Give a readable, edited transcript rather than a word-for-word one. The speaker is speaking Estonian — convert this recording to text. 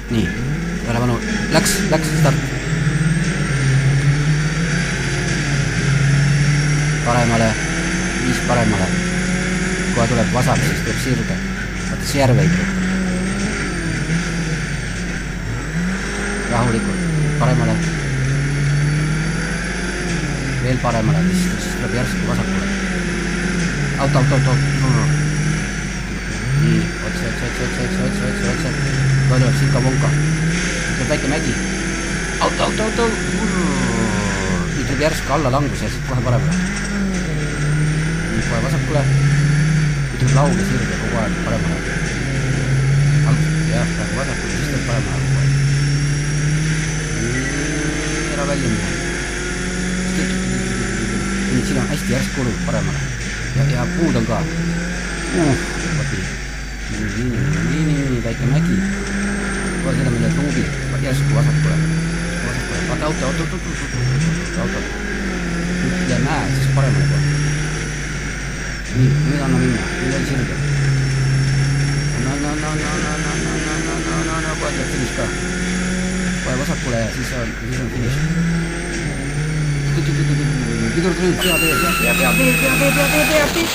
nii, tähelepanu, läks, start. Paremale, 5 paremale. Kohe tuleb vasak, siis tuleb sirge. Vaata see järve ikka. Rahulikult, paremale. Veel paremale, siis tuleb järsku vasakule. Auto. Nii, otse. Kohe tuleb sinka-vonka. Tuleb väike mägi. Auto. Nüüd tuleb järsku alla langus ja siis kohe paremale. Nii, kohe vasakule. Nüüd tuleb lauge sirge kogu aeg paremale. Jah, praegu vasakule, siis tuleb paremale kogu aeg. Nii, ära välja minna. Nii, siin on hästi järsk kulub paremale. Ja puud on ka. Nii, väike mägi. Kohe seda meile tuubi. Järsku vasakule. Vaata auto. Nüüd üle mäe, siis paremale kohe. Nii, nüüd anna minna. Nüüd on sirge. No, kohe tuleb finiš ka. Kohe vasakule ja siis on finiš. Pidur, pea tee.